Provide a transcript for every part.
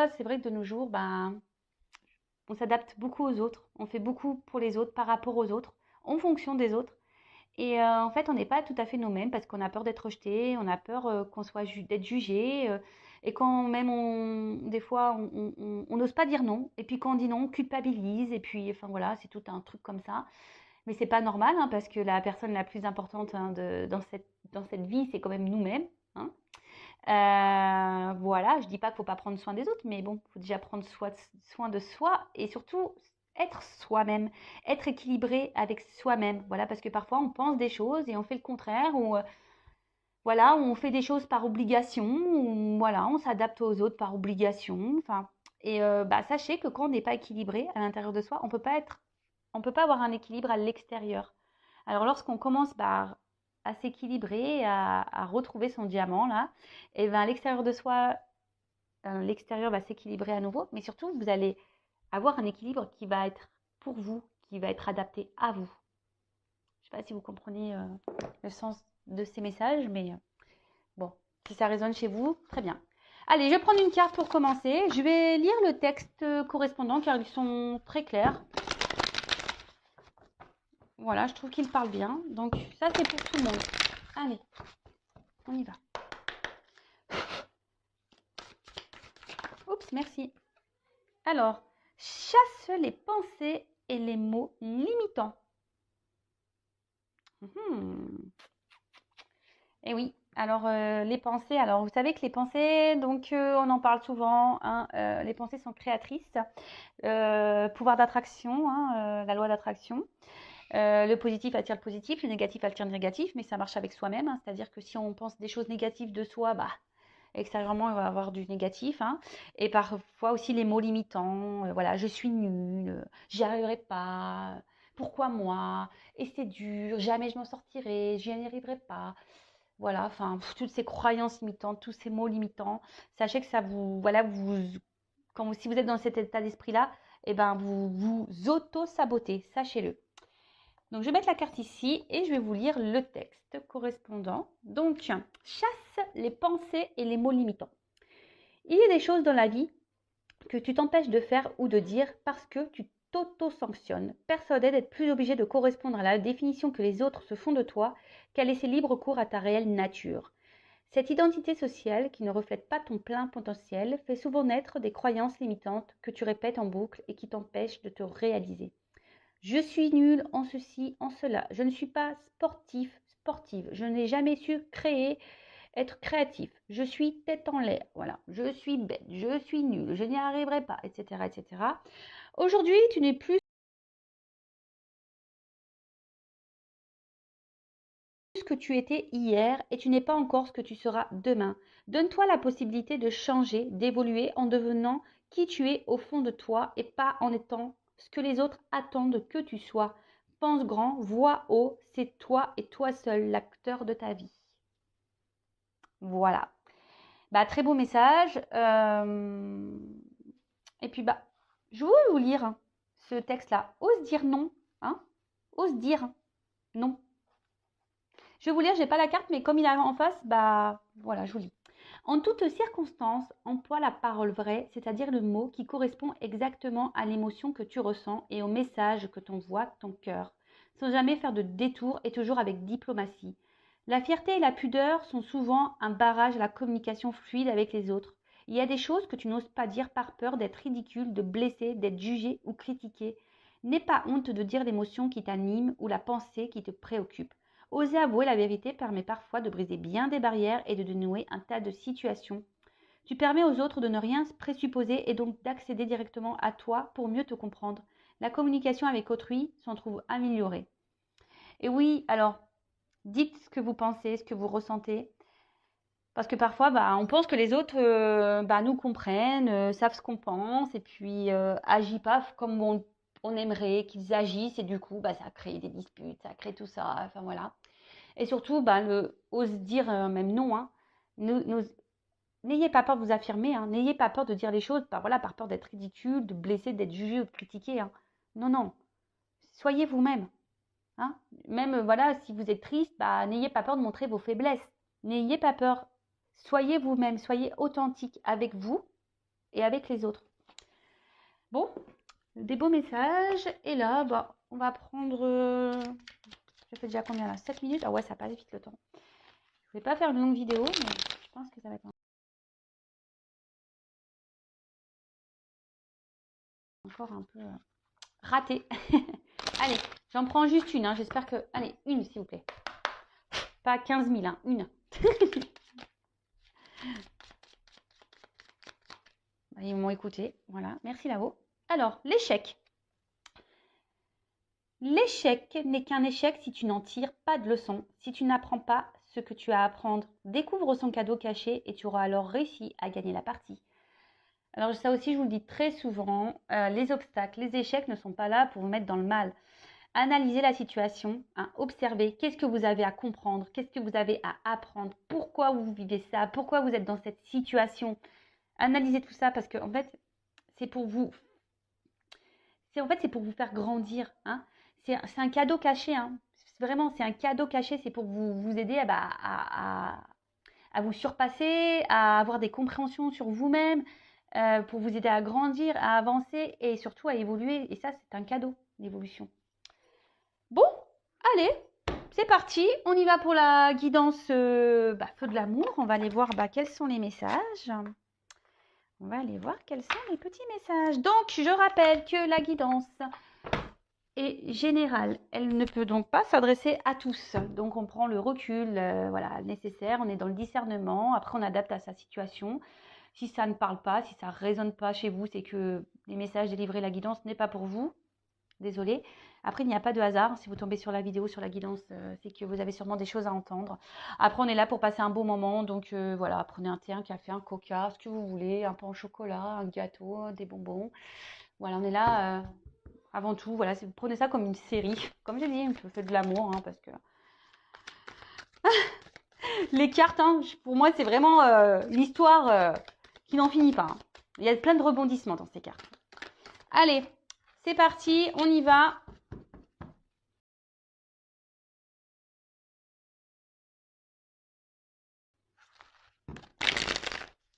fois, c'est vrai que de nos jours, ben, on s'adapte beaucoup aux autres. On fait beaucoup pour les autres, par rapport aux autres, en fonction des autres. Et en fait, on n'est pas tout à fait nous-mêmes parce qu'on a peur d'être rejeté, on a peur qu'on soit d'être jugé. Et quand même, des fois, on n'ose pas dire non. Et puis quand on dit non, on culpabilise. Et puis, enfin voilà, c'est tout un truc comme ça. Mais c'est pas normal hein, parce que la personne la plus importante hein, dans cette vie, c'est quand même nous-mêmes. Hein. Voilà, je dis pas qu'il faut pas prendre soin des autres, mais bon, il faut déjà prendre soin de soi et surtout être soi-même, être équilibré avec soi-même. Voilà, parce que parfois on pense des choses et on fait le contraire, ou voilà, on fait des choses par obligation, ou voilà, on s'adapte aux autres par obligation. Enfin, et bah, sachez que quand on n'est pas équilibré à l'intérieur de soi, on peut pas avoir un équilibre à l'extérieur. Alors lorsqu'on commence à s'équilibrer, à retrouver son diamant là, et ben à l'extérieur de soi, l'extérieur va s'équilibrer à nouveau, mais surtout vous allez avoir un équilibre qui va être pour vous, qui va être adapté à vous. Je ne sais pas si vous comprenez le sens de ces messages, mais bon, si ça résonne chez vous, très bien. Allez, je vais prendre une carte pour commencer. Je vais lire le texte correspondant car ils sont très clairs. Voilà, je trouve qu'il parle bien. Donc ça, c'est pour tout le monde. Allez, on y va. Oups, merci. Alors, chasse les pensées et les mots limitants. Et oui, alors les pensées, alors vous savez que les pensées, donc on en parle souvent, hein, les pensées sont créatrices, pouvoir d'attraction, hein, la loi d'attraction. Le positif attire le positif, le négatif attire le négatif, mais ça marche avec soi-même, hein, c'est-à-dire que si on pense des choses négatives de soi, bah, extérieurement, il va y avoir du négatif. Hein, et parfois aussi les mots limitants, voilà, je suis nulle, j'y arriverai pas, pourquoi moi, et c'est dur, jamais je m'en sortirai, j'y arriverai pas. Voilà, enfin, toutes ces croyances limitantes, tous ces mots limitants, sachez que ça vous, voilà, si vous êtes dans cet état d'esprit-là, eh ben, vous vous auto-sabotez, sachez-le. Donc, je vais mettre la carte ici et je vais vous lire le texte correspondant. Donc, chasse les pensées et les mots limitants. Il y a des choses dans la vie que tu t'empêches de faire ou de dire parce que tu t'auto-sanctionnes, persuadé d'être plus obligé de correspondre à la définition que les autres se font de toi qu'à laisser libre cours à ta réelle nature. Cette identité sociale, qui ne reflète pas ton plein potentiel, fait souvent naître des croyances limitantes que tu répètes en boucle et qui t'empêchent de te réaliser. Je suis nulle en ceci, en cela. Je ne suis pas sportif, sportive. Je n'ai jamais su créer, être créatif. Je suis tête en l'air. Voilà. Je suis bête. Je suis nulle. Je n'y arriverai pas, etc., etc. Aujourd'hui, tu n'es plus ce que tu étais hier et tu n'es pas encore ce que tu seras demain. Donne-toi la possibilité de changer, d'évoluer en devenant qui tu es au fond de toi et pas en étant ce que les autres attendent que tu sois. Pense grand, vois haut, c'est toi et toi seul l'acteur de ta vie. Voilà. Bah, très beau message. Et puis, bah, je veux vous lire ce texte-là. Ose dire non. Hein. Ose dire non. Je vais vous lire, j'ai pas la carte, mais comme il est en face, bah voilà, je vous lis. En toutes circonstances, emploie la parole vraie, c'est-à-dire le mot qui correspond exactement à l'émotion que tu ressens et au message que t'envoie ton cœur, sans jamais faire de détour et toujours avec diplomatie. La fierté et la pudeur sont souvent un barrage à la communication fluide avec les autres. Il y a des choses que tu n'oses pas dire par peur d'être ridicule, de blesser, d'être jugé ou critiqué. N'aie pas honte de dire l'émotion qui t'anime ou la pensée qui te préoccupe. Oser avouer la vérité permet parfois de briser bien des barrières et de dénouer un tas de situations. Tu permets aux autres de ne rien présupposer et donc d'accéder directement à toi pour mieux te comprendre. La communication avec autrui s'en trouve améliorée. Et oui, alors, dites ce que vous pensez, ce que vous ressentez. Parce que parfois, on pense que les autres nous comprennent, savent ce qu'on pense et puis agissent pas comme on aimerait qu'ils agissent. Et du coup, ça crée des disputes, ça crée tout ça. Enfin voilà. Et surtout, ose dire même non. Hein. N'ayez pas peur de vous affirmer. Hein. N'ayez pas peur de dire les choses par peur d'être ridicule, de blesser, d'être jugé ou de critiquer. Hein. Non, non. Soyez vous-même. Hein. Même, si vous êtes triste, n'ayez pas peur de montrer vos faiblesses. N'ayez pas peur. Soyez vous-même. Soyez authentique avec vous. et avec les autres. Bon, des beaux messages. Et là, bah, on va prendre... ça fait déjà combien là? 7 minutes? Ah ouais, ça passe vite le temps. Je vais pas faire une longue vidéo, mais je pense que ça va être encore un peu raté. Allez, j'en prends juste une. Hein. J'espère que... Allez, une s'il vous plaît. Pas 15 000, hein, une. Ils m'ont écouté. Voilà, merci Lavo. Alors, l'échec. L'échec n'est qu'un échec si tu n'en tires pas de leçon, si tu n'apprends pas ce que tu as à apprendre. Découvre son cadeau caché et tu auras alors réussi à gagner la partie. Alors ça aussi, je vous le dis très souvent, les obstacles, les échecs ne sont pas là pour vous mettre dans le mal. Analysez la situation, hein, observez qu'est-ce que vous avez à comprendre, qu'est-ce que vous avez à apprendre, pourquoi vous vivez ça, pourquoi vous êtes dans cette situation. Analysez tout ça parce que en fait, c'est pour vous. C'est pour vous faire grandir. Hein. C'est un cadeau caché. Hein. Vraiment, c'est un cadeau caché. C'est pour vous aider à vous surpasser, à avoir des compréhensions sur vous-même, pour vous aider à grandir, à avancer et surtout à évoluer. Et ça, c'est un cadeau, l'évolution. Bon, allez, c'est parti. On y va pour la guidance feu de l'amour. On va aller voir quels sont les messages. On va aller voir quels sont les petits messages. Donc, je rappelle que la guidance est générale. Elle ne peut donc pas s'adresser à tous. Donc, on prend le recul voilà, nécessaire. On est dans le discernement. Après, on adapte à sa situation. Si ça ne parle pas, si ça ne résonne pas chez vous, c'est que les messages délivrés, la guidance n'est pas pour vous. Désolée. Après, il n'y a pas de hasard. Si vous tombez sur la vidéo, sur la guidance, c'est que vous avez sûrement des choses à entendre. Après, on est là pour passer un beau moment. Donc, voilà, prenez un thé, un café, un coca, ce que vous voulez, un pain au chocolat, un gâteau, des bonbons. Voilà, on est là avant tout. Voilà, prenez ça comme une série. Comme j'ai dit, un peu fait de l'amour, hein, parce que les cartes, hein, pour moi, c'est vraiment l'histoire qui n'en finit pas. Hein. Il y a plein de rebondissements dans ces cartes. Allez, c'est parti, on y va.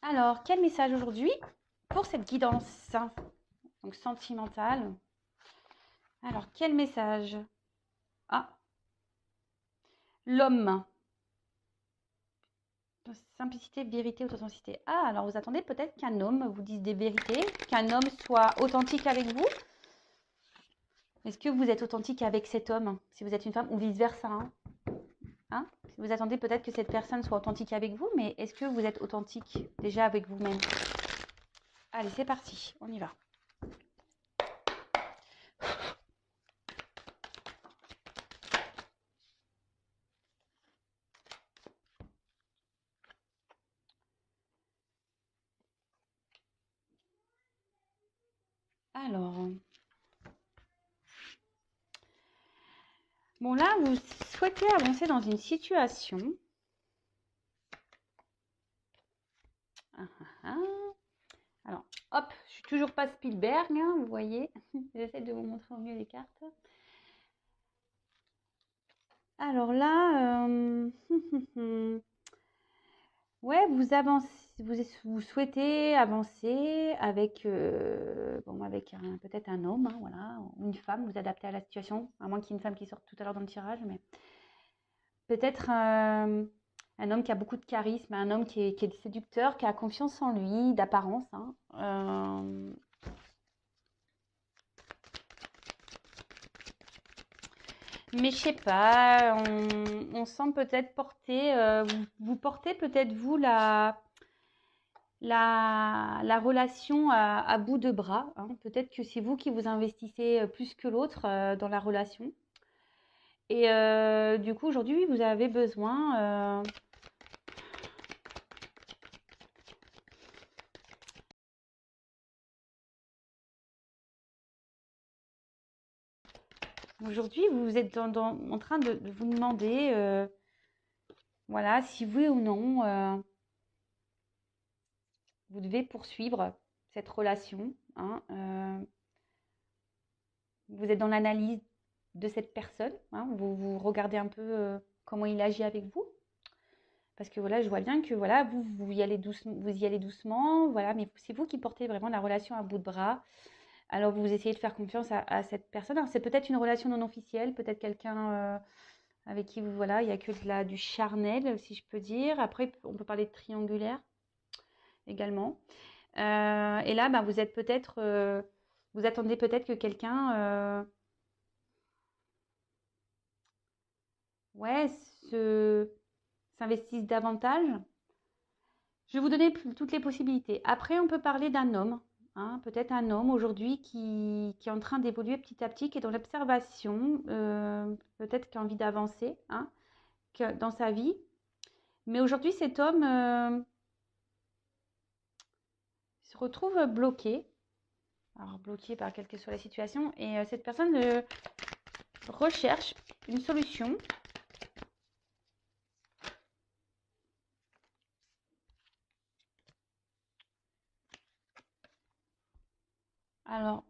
Alors, quel message aujourd'hui pour cette guidance donc sentimentale? Alors, quel message? Ah, l'homme. Simplicité, vérité, authenticité. Ah, alors vous attendez peut-être qu'un homme vous dise des vérités, qu'un homme soit authentique avec vous. Est-ce que vous êtes authentique avec cet homme, si vous êtes une femme, ou vice-versa hein? Vous attendez peut-être que cette personne soit authentique avec vous, mais est-ce que vous êtes authentique déjà avec vous-même? Allez, c'est parti, on y va. Alors, bon là, vous souhaitez avancer dans une situation. Alors, hop, je suis toujours pas Spielberg, hein, vous voyez. J'essaie de vous montrer au mieux les cartes. Alors là, ouais, vous avancez, vous souhaitez avancer avec, avec peut-être un homme, hein, voilà, ou une femme, vous adaptez à la situation, à moins qu'il y ait une femme qui sorte tout à l'heure dans le tirage, mais peut-être un homme qui a beaucoup de charisme, un homme qui est séducteur, qui a confiance en lui, d'apparence. Hein, mais je sais pas, on sent peut-être porter, vous portez peut-être vous la relation à bout de bras. Hein. Peut-être que c'est vous qui vous investissez plus que l'autre dans la relation. Et du coup, aujourd'hui, vous avez besoin... aujourd'hui, vous êtes en train de vous demander, voilà, si oui ou non, vous devez poursuivre cette relation. Hein, vous êtes dans l'analyse de cette personne. Hein, vous regardez un peu comment il agit avec vous. Parce que voilà, je vois bien que voilà, vous y allez doucement, voilà, mais c'est vous qui portez vraiment la relation à bout de bras. Alors vous essayez de faire confiance à cette personne. Alors c'est peut-être une relation non officielle, peut-être quelqu'un avec qui vous voilà, il n'y a que du charnel, si je peux dire. Après, on peut parler de triangulaire également. Et là, bah, vous êtes peut-être, vous attendez peut-être que quelqu'un, ouais, s'investisse davantage. Je vais vous donner toutes les possibilités. Après, on peut parler d'un homme, hein, peut-être un homme aujourd'hui qui est en train d'évoluer petit à petit, qui est dans l'observation, peut-être qui a envie d'avancer, hein, dans sa vie. Mais aujourd'hui, cet homme se retrouve bloqué. Alors, bloqué par quelle que soit la situation. Et cette personne recherche une solution. Alors,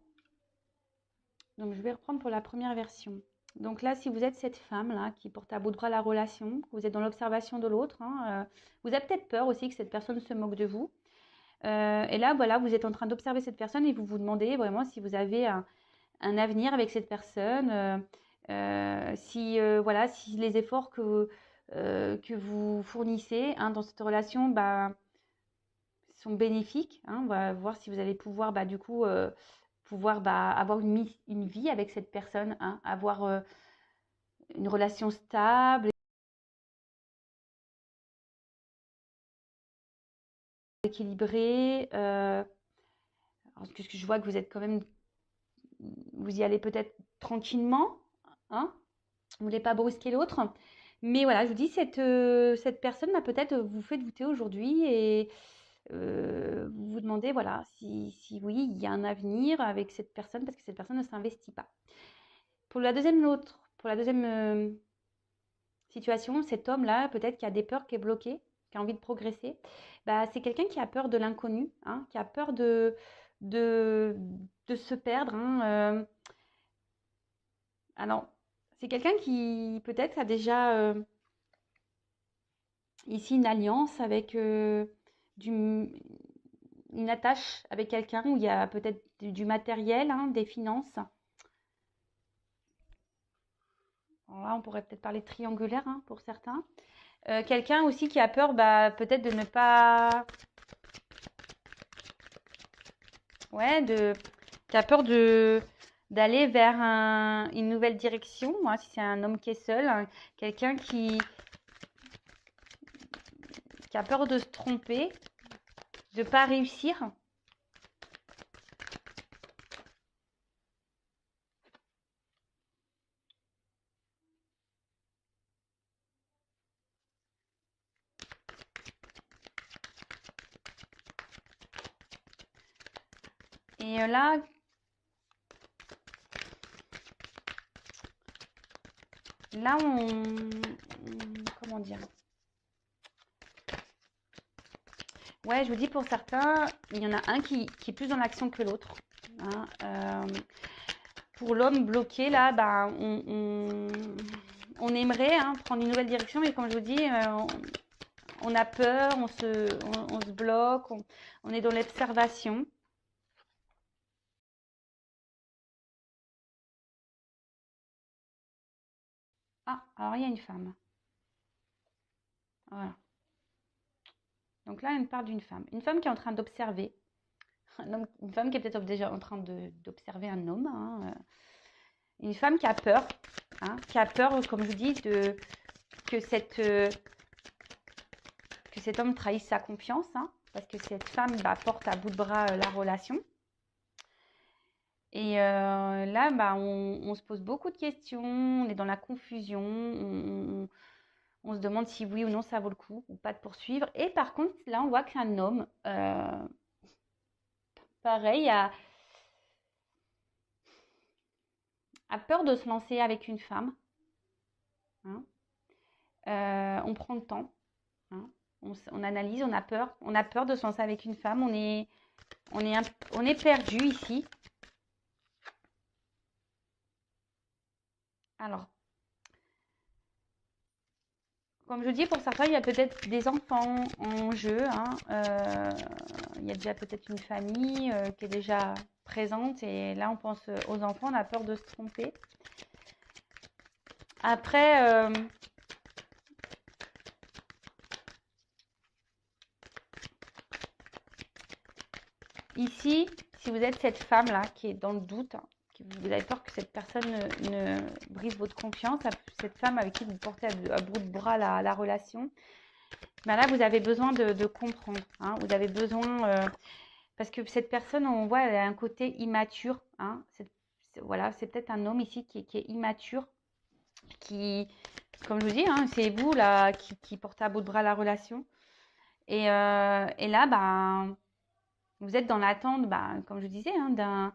donc je vais reprendre pour la première version. Donc là, si vous êtes cette femme-là qui porte à bout de bras la relation, vous êtes dans l'observation de l'autre, hein, vous avez peut-être peur aussi que cette personne se moque de vous. Et là, voilà, vous êtes en train d'observer cette personne et vous vous demandez vraiment si vous avez un avenir avec cette personne, voilà, si les efforts que vous fournissez, hein, dans cette relation, bah, sont bénéfiques, hein. On va voir si vous allez pouvoir, bah, du coup, avoir une vie avec cette personne, hein, avoir une relation stable, équilibrée. Parce que je vois que vous êtes quand même, vous y allez peut-être tranquillement, hein. Vous ne voulez pas brusquer l'autre. Mais voilà, je vous dis, cette personne m'a peut-être vous fait douter aujourd'hui et vous vous demandez, voilà, si oui, il y a un avenir avec cette personne parce que cette personne ne s'investit pas. Pour la deuxième situation, cet homme-là, peut-être qui a des peurs, qui est bloqué, qui a envie de progresser, bah, c'est quelqu'un qui a peur de l'inconnu, hein, qui a peur de, de se perdre, hein. Alors, c'est quelqu'un qui peut-être a déjà ici une alliance avec du, une attache avec quelqu'un où il y a peut-être du matériel, hein, des finances. Alors là, on pourrait peut-être parler de triangulaire, hein, pour certains. Quelqu'un aussi qui a peur, bah, peut-être de ne pas... Ouais, qui a peur d'aller vers une nouvelle direction, hein, si c'est un homme qui est seul, hein, quelqu'un qui a peur de se tromper, de ne pas réussir. Et là, comment dire? Ouais, je vous dis, pour certains, il y en a un qui est plus dans l'action que l'autre, hein. Pour l'homme bloqué, là, bah, on aimerait, hein, prendre une nouvelle direction, mais comme je vous dis, on a peur, on se bloque, on est dans l'observation. Ah, alors il y a une femme. Voilà. Donc là, on parle d'une femme. Une femme qui est en train d'observer. Une femme qui est peut-être déjà en train d'observer un homme, hein. Une femme qui a peur, hein, comme je vous dis, que, que cet homme trahisse sa confiance, hein, parce que cette femme, bah, porte à bout de bras la relation. Et là, bah, on se pose beaucoup de questions, on est dans la confusion, on se demande si oui ou non ça vaut le coup ou pas de poursuivre. Et par contre, là, on voit qu'un homme, pareil, a peur de se lancer avec une femme, hein. On prend le temps, hein. On analyse, on a peur de se lancer avec une femme, on est perdu ici. Alors, comme je dis, pour certains, il y a peut-être des enfants en jeu, hein. Il y a déjà peut-être une famille qui est déjà présente. Et là, on pense aux enfants, on a peur de se tromper. Après, ici, si vous êtes cette femme-là qui est dans le doute, hein, vous avez peur que cette personne ne brise votre confiance, cette femme avec qui vous portez à bout de bras la relation, ben là, vous avez besoin de comprendre, hein. Vous avez besoin, parce que cette personne, on voit, elle a un côté immature, hein. Voilà, c'est peut-être un homme ici qui est immature, qui, comme je vous dis, hein, c'est vous là qui portez à bout de bras la relation. Et là, ben, vous êtes dans l'attente, ben, comme je disais, hein,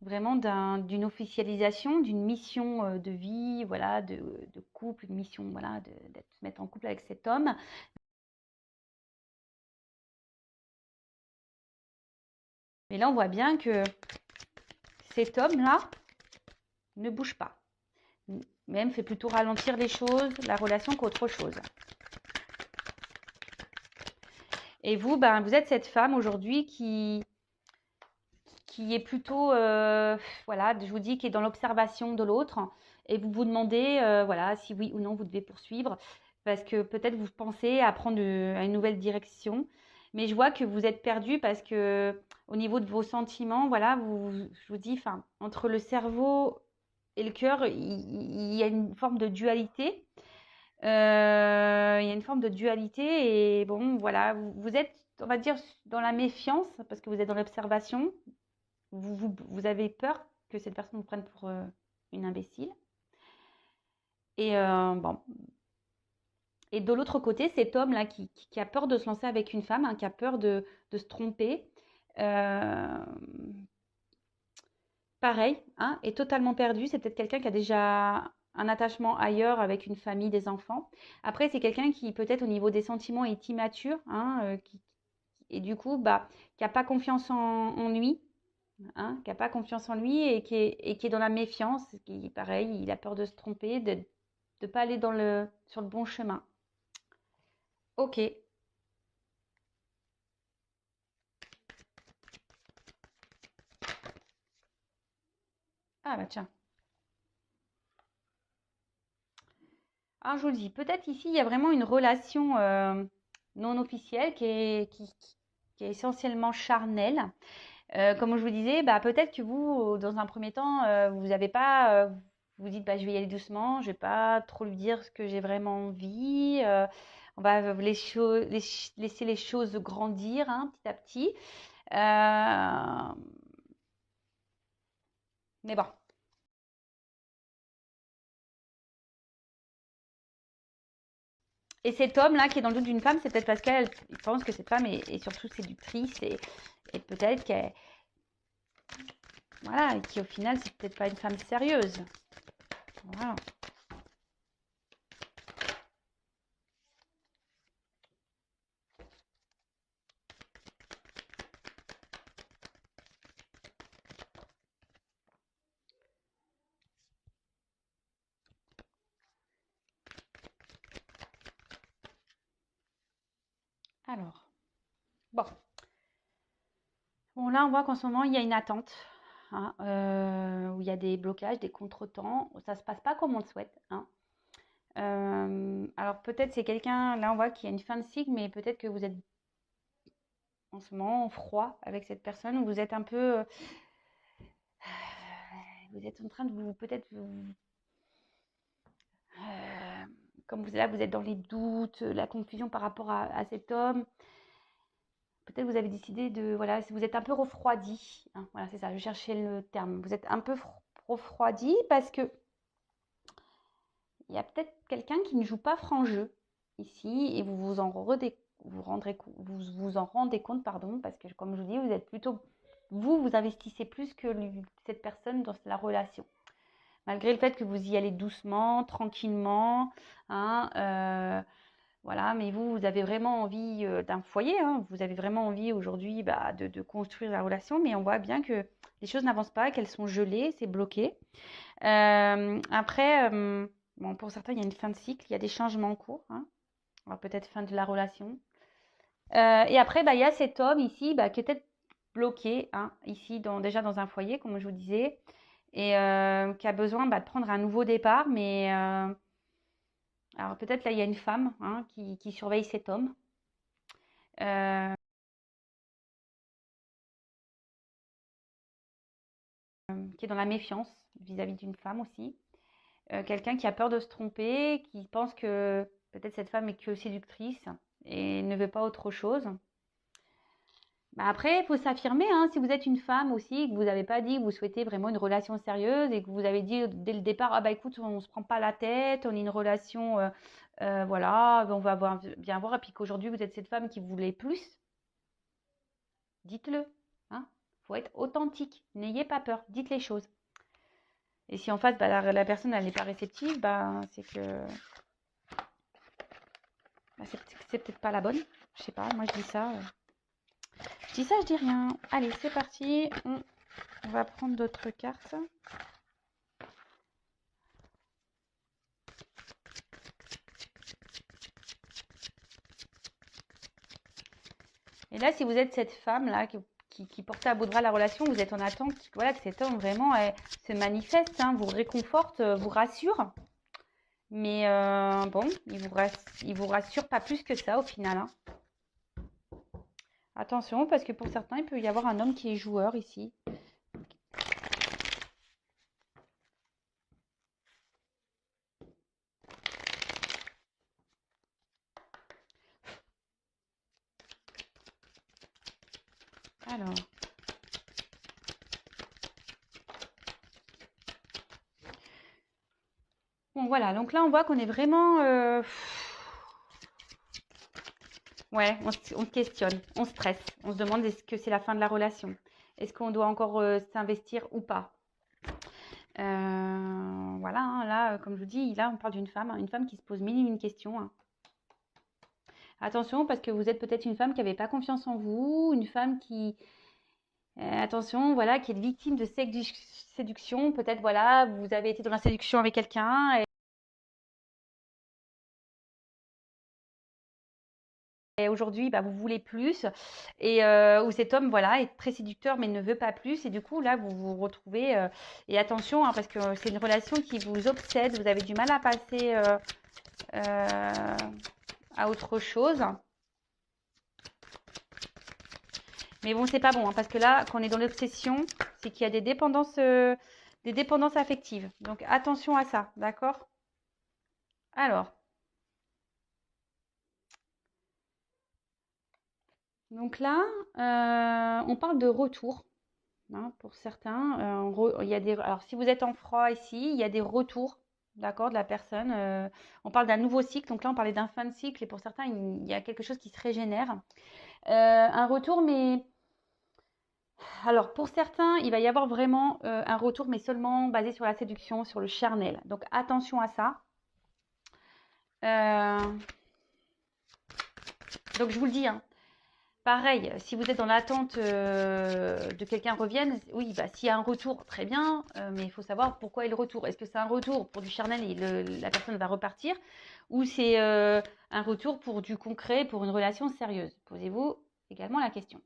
vraiment d'une officialisation, d'une mission de vie, voilà, de couple, une mission, voilà, de se mettre en couple avec cet homme. Mais là, on voit bien que cet homme-là ne bouge pas. Même fait plutôt ralentir les choses, la relation qu'autre chose. Et vous, ben, vous êtes cette femme aujourd'hui qui est plutôt, voilà, je vous dis, qui est dans l'observation de l'autre. Et vous vous demandez, voilà, si oui ou non vous devez poursuivre. Parce que peut-être vous pensez à prendre à une nouvelle direction. Mais je vois que vous êtes perdu parce que au niveau de vos sentiments, voilà, je vous dis, enfin, entre le cerveau et le cœur, il y a une forme de dualité. Il y a une forme de dualité et bon, voilà, vous êtes, on va dire, dans la méfiance parce que vous êtes dans l'observation. Vous avez peur que cette personne vous prenne pour une imbécile. Et bon. Et de l'autre côté, cet homme-là qui a peur de se lancer avec une femme, hein, qui a peur de se tromper, euh, pareil, hein, est totalement perdu. C'est peut-être quelqu'un qui a déjà un attachement ailleurs avec une famille, des enfants. Après, c'est quelqu'un qui peut-être au niveau des sentiments est immature, hein, et du coup, bah, qui n'a pas confiance en lui, hein, qui n'a pas confiance en lui et qui est dans la méfiance, qui, pareil, il a peur de se tromper, de ne pas aller sur le bon chemin. Ok. Ah bah tiens. Alors je vous le dis, peut-être ici, il y a vraiment une relation non officielle qui est essentiellement charnelle. Comme je vous disais, bah, peut-être que vous, dans un premier temps, vous n'avez pas, vous dites, bah, je vais y aller doucement, je vais pas trop lui dire ce que j'ai vraiment envie. On va laisser les choses grandir, hein, petit à petit. Euh, mais bon. Et cet homme-là qui est dans le doute d'une femme, c'est peut-être parce qu'elle pense que cette femme est surtout séductrice et peut-être qu'elle, voilà, et qui au final, c'est peut-être pas une femme sérieuse. Voilà. Alors, bon. Bon, là, on voit qu'en ce moment, il y a une attente, hein, où il y a des blocages, des contretemps. Ça ne se passe pas comme on le souhaite, hein. Alors, peut-être c'est quelqu'un, là, on voit qu'il y a une fin de cycle, mais peut-être que vous êtes en ce moment en froid avec cette personne, ou vous êtes un peu. Vous êtes en train de vous. Peut-être. Comme vous, là, vous êtes dans les doutes, la confusion par rapport à cet homme. Peut-être vous avez décidé de, voilà, vous êtes un peu refroidi, hein, voilà, c'est ça, je cherchais le terme. Vous êtes un peu refroidi parce que il y a peut-être quelqu'un qui ne joue pas franc jeu ici et vous en rendez compte, pardon, parce que comme je vous dis, vous êtes plutôt, vous investissez plus que cette personne dans la relation. Malgré le fait que vous y allez doucement, tranquillement, hein, voilà, mais vous avez vraiment envie d'un foyer, hein, vous avez vraiment envie aujourd'hui bah, de construire la relation, mais on voit bien que les choses n'avancent pas, qu'elles sont gelées, c'est bloqué. Après, bon, pour certains, il y a une fin de cycle, il y a des changements en cours, hein. Alors peut-être fin de la relation. Et après, il y a cet homme ici qui est peut-être bloqué, hein, ici, déjà dans un foyer, comme je vous disais, et qui a besoin de prendre un nouveau départ. Mais alors peut-être là, il y a une femme, hein, qui surveille cet homme. Qui est dans la méfiance vis-à-vis d'une femme aussi. Quelqu'un qui a peur de se tromper, qui pense que peut-être cette femme est que séductrice et ne veut pas autre chose. Après, il faut s'affirmer, hein, si vous êtes une femme aussi, que vous n'avez pas dit que vous souhaitez vraiment une relation sérieuse et que vous avez dit dès le départ, ah écoute, on ne se prend pas la tête, on est une relation, voilà, on va bien voir, et puis qu'aujourd'hui vous êtes cette femme qui voulait plus, dites-le. Hein. Faut être authentique, n'ayez pas peur, dites les choses. Et si en face, la personne elle n'est pas réceptive, c'est que c'est peut-être pas la bonne. Je sais pas, moi je dis ça. Je dis ça, je dis rien. Allez, c'est parti. On va prendre d'autres cartes. Et là, si vous êtes cette femme-là qui portait à bout de bras la relation, vous êtes en attente voilà, que cet homme vraiment se manifeste, hein, vous réconforte, vous rassure. Mais bon, il vous rassure pas plus que ça au final. Hein. Attention, parce que pour certains, il peut y avoir un homme qui est joueur ici. Alors. Bon, voilà. Donc là, on voit qu'on est vraiment... Ouais, on se questionne, on stresse. On se demande est-ce que c'est la fin de la relation? Est-ce qu'on doit encore s'investir ou pas? Voilà, hein, là, comme je vous dis, là, on parle d'une femme, hein, une femme qui se pose mille et une questions. Hein. Attention, parce que vous êtes peut-être une femme qui n'avait pas confiance en vous, une femme qui... attention, voilà, qui est victime de séduction. Peut-être, voilà, vous avez été dans la séduction avec quelqu'un et aujourd'hui, vous voulez plus. Et où cet homme, voilà, est très séducteur mais ne veut pas plus. Et du coup, là, vous vous retrouvez... et attention, hein, parce que c'est une relation qui vous obsède. Vous avez du mal à passer à autre chose. Mais bon, c'est pas bon, hein, parce que là, quand on est dans l'obsession, c'est qu'il y a des dépendances affectives. Donc, attention à ça, d'accord? Alors. Donc là, on parle de retour, hein, pour certains. Il y a alors, si vous êtes en froid ici, il y a des retours, d'accord, de la personne. On parle d'un nouveau cycle. Donc là, on parlait d'un fin de cycle. Et pour certains, il y a quelque chose qui se régénère. Un retour, mais... Alors, pour certains, il va y avoir vraiment un retour, mais seulement basé sur la séduction, sur le charnel. Donc, attention à ça. Donc, je vous le dis, hein, pareil, si vous êtes dans l'attente de quelqu'un revienne, oui, s'il y a un retour, très bien, mais il faut savoir pourquoi est le retour. Est-ce que c'est un retour pour du charnel et la personne va repartir, ou c'est un retour pour du concret, pour une relation sérieuse? Posez-vous également la question.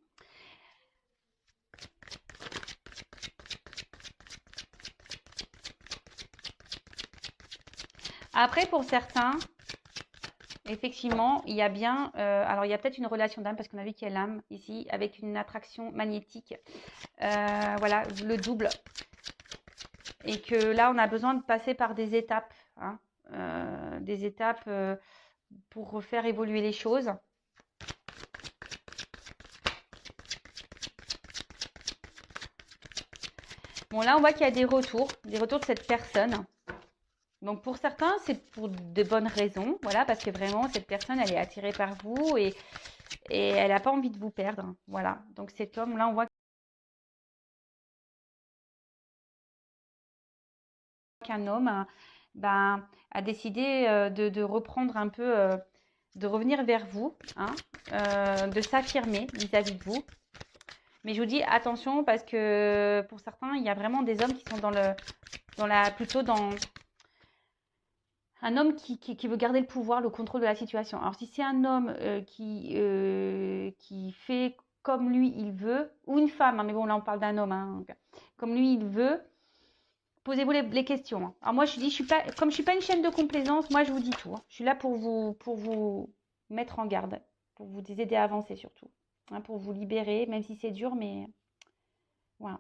Après, pour certains, effectivement, il y a bien... alors, il y a peut-être une relation d'âme, parce qu'on a vu qu'il y a l'âme ici, avec une attraction magnétique. Voilà, le double. Et que là, on a besoin de passer par des étapes. Hein, des étapes pour refaire évoluer les choses. Bon, là, on voit qu'il y a des retours de cette personne. Donc, pour certains, c'est pour de bonnes raisons. Voilà, parce que vraiment, cette personne, elle est attirée par vous et elle n'a pas envie de vous perdre. Voilà. Donc, cet homme, là, on voit qu'un homme a décidé de reprendre un peu, de revenir vers vous, hein, de s'affirmer vis-à-vis de vous. Mais je vous dis attention parce que pour certains, il y a vraiment des hommes qui sont plutôt dans un homme qui veut garder le pouvoir, le contrôle de la situation. Alors si c'est un homme qui fait comme lui il veut, ou une femme, hein, mais bon là on parle d'un homme, hein, comme lui il veut, posez-vous les questions. Hein. Alors moi je dis, comme je suis pas une chaîne de complaisance, moi je vous dis tout. Hein. Je suis là pour vous mettre en garde, pour vous aider à avancer surtout, hein, pour vous libérer, même si c'est dur, mais voilà.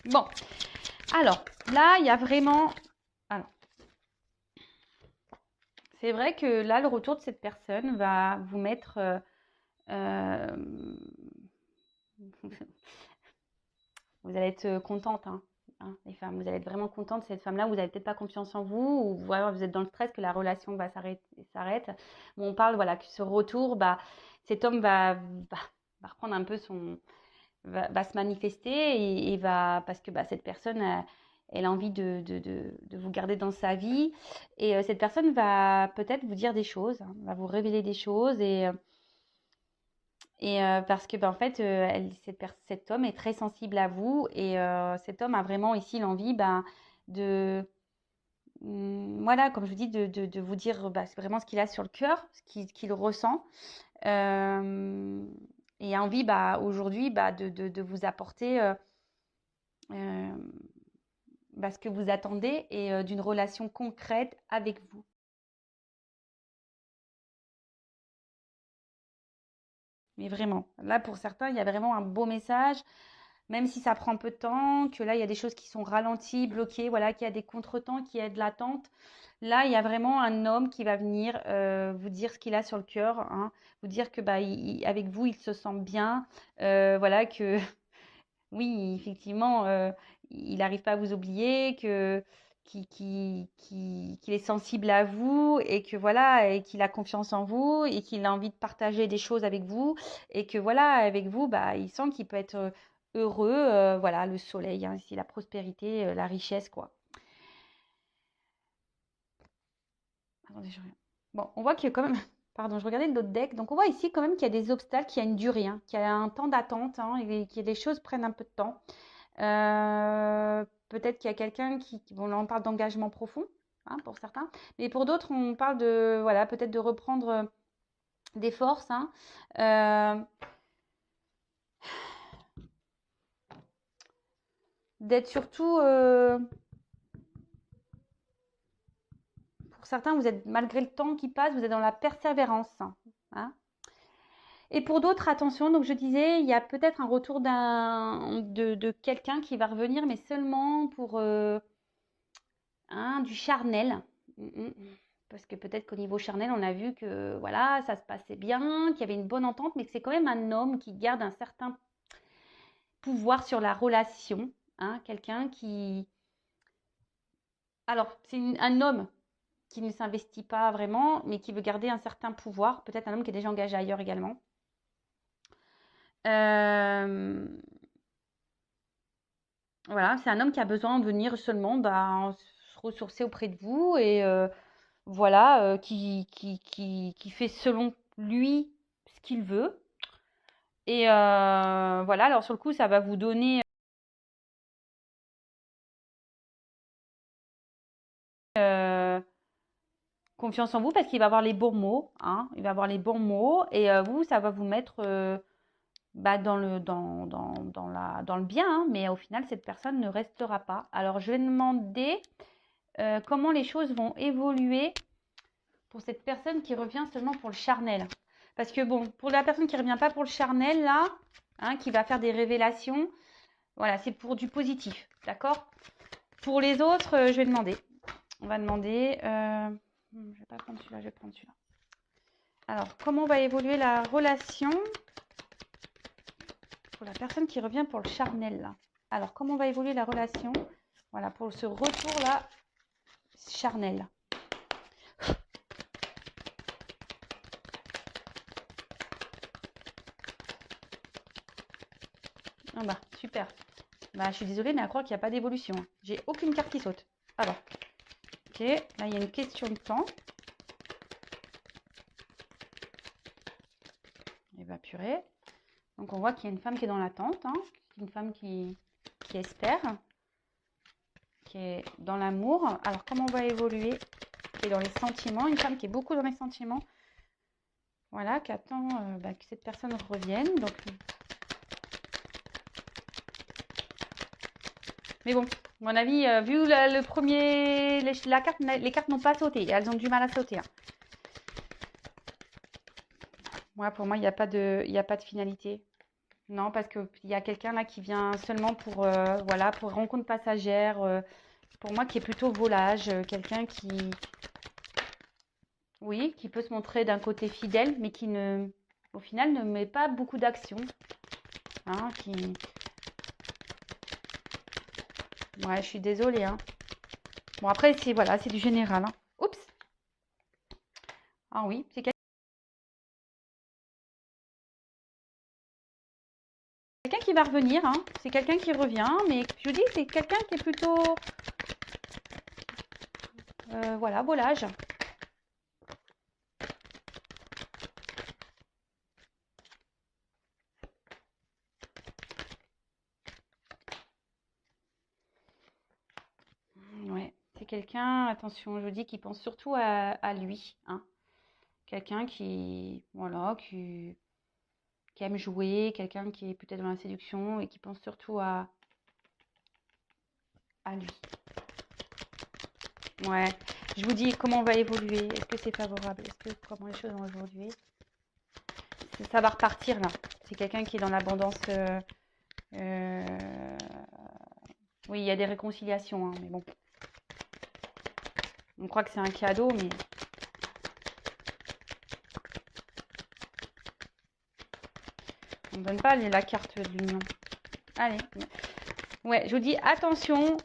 Bon, alors là il y a vraiment... Alors, c'est vrai que là, le retour de cette personne va vous mettre... euh, vous allez être contente, hein, les femmes. Vous allez être vraiment contente de cette femme-là. Vous n'avez peut-être pas confiance en vous, ou voilà, vous êtes dans le stress que la relation va s'arrête. Bon, on parle, voilà, que ce retour, bah, cet homme va reprendre un peu son... va se manifester et va... Parce que bah, cette personne... elle a envie de vous garder dans sa vie. Et cette personne va peut-être vous dire des choses, hein, va vous révéler des choses. Et parce que, ben, en fait, cet homme est très sensible à vous. Et cet homme a vraiment ici l'envie ben, de... voilà, comme je vous dis, de vous dire bah, c'est vraiment ce qu'il a sur le cœur, qu'il ressent. Euh, et a envie bah, aujourd'hui bah, de vous apporter euh, bah, ce que vous attendez et d'une relation concrète avec vous. Mais vraiment, là pour certains, il y a vraiment un beau message, même si ça prend un peu de temps, que là il y a des choses qui sont ralenties, bloquées, voilà, qu'il y a des contretemps, qu'il y a de l'attente. Là, il y a vraiment un homme qui va venir vous dire ce qu'il a sur le cœur, hein, vous dire que bah, avec vous, il se sent bien, voilà, que oui, effectivement, il n'arrive pas à vous oublier, qu'il est sensible à vous et que voilà, et qu'il a confiance en vous et qu'il a envie de partager des choses avec vous et que voilà, avec vous, bah, il sent qu'il peut être heureux, voilà, le soleil, hein, ici, la prospérité, la richesse, quoi. Attendez, je regarde. Bon, on voit qu'il y a quand même, pardon, je regardais l'autre deck, donc on voit ici quand même qu'il y a des obstacles, qu'il y a une durée, hein, qu'il y a un temps d'attente, hein, et que les choses prennent un peu de temps. Peut-être qu'il y a quelqu'un bon là on parle d'engagement profond, hein, pour certains, mais pour d'autres on parle de, voilà, peut-être de reprendre des forces, hein. Euh, D'être surtout, pour certains vous êtes, malgré le temps qui passe, vous êtes dans la persévérance, hein. Et pour d'autres, attention, donc je disais, il y a peut-être un retour de quelqu'un qui va revenir, mais seulement pour hein, du charnel. Parce que peut-être qu'au niveau charnel, on a vu que voilà, ça se passait bien, qu'il y avait une bonne entente, mais que c'est quand même un homme qui garde un certain pouvoir sur la relation. Hein, quelqu'un qui... Alors, c'est un homme qui ne s'investit pas vraiment, mais qui veut garder un certain pouvoir. Peut-être un homme qui est déjà engagé ailleurs également. Voilà, c'est un homme qui a besoin de venir seulement bah, se ressourcer auprès de vous et voilà, qui fait selon lui ce qu'il veut. Et voilà, alors sur le coup, ça va vous donner confiance en vous parce qu'il va avoir les bons mots, hein, il va avoir les bons mots et vous, ça va vous mettre bah, dans le bien, hein, mais au final, cette personne ne restera pas. Alors, je vais demander comment les choses vont évoluer pour cette personne qui revient seulement pour le charnel. Parce que bon, pour la personne qui ne revient pas pour le charnel, là, hein, qui va faire des révélations, voilà, c'est pour du positif, d'accord? Pour les autres, je vais demander. On va demander... je ne vais pas prendre celui-là, je vais prendre celui-là. Alors, comment va évoluer la relation pour la personne qui revient pour le charnel, là? Alors, comment va évoluer la relation? Voilà, pour ce retour-là, charnel. Ah bah, super. Bah, je suis désolée, mais à croire qu'il n'y a pas d'évolution. J'ai aucune carte qui saute. Alors, Ok, là il y a une question de temps. Et bah purée. Donc on voit qu'il y a une femme qui est dans l'attente, hein. Une femme qui espère, qui est dans l'amour. Alors comment on va évoluer? Qui est dans les sentiments, une femme qui est beaucoup dans les sentiments. Voilà, qui attend que cette personne revienne. Donc, mais bon, à mon avis, vu le premier, les cartes n'ont pas sauté. Elles ont du mal à sauter, hein. Ouais, pour moi, il n'y a pas de finalité. Non, parce qu'il y a quelqu'un là qui vient seulement pour, voilà, pour rencontre passagère. Pour moi, qui est plutôt volage. Quelqu'un qui, oui, qui peut se montrer d'un côté fidèle, mais qui ne, au final, ne met pas beaucoup d'action. Hein, ouais, je suis désolée, hein. Bon, après, c'est voilà, c'est du général, hein. Oups. Ah oui, c'est quelqu'un qui va revenir, hein. C'est quelqu'un qui revient, mais je vous dis, c'est quelqu'un qui est plutôt, voilà, volage. Ouais, c'est quelqu'un, attention, je vous dis, qui pense surtout à lui, hein. Quelqu'un qui, voilà, qui aime jouer, quelqu'un qui est peut-être dans la séduction et qui pense surtout à lui. Ouais, je vous dis comment on va évoluer. Est-ce que c'est favorable? Est-ce que comment les choses vont évoluer? Ça va repartir là. C'est quelqu'un qui est dans l'abondance. Euh, Oui, il y a des réconciliations, hein, mais bon. On croit que c'est un cadeau, mais on ne donne pas la carte de l'union. Allez. Ouais, je vous dis attention.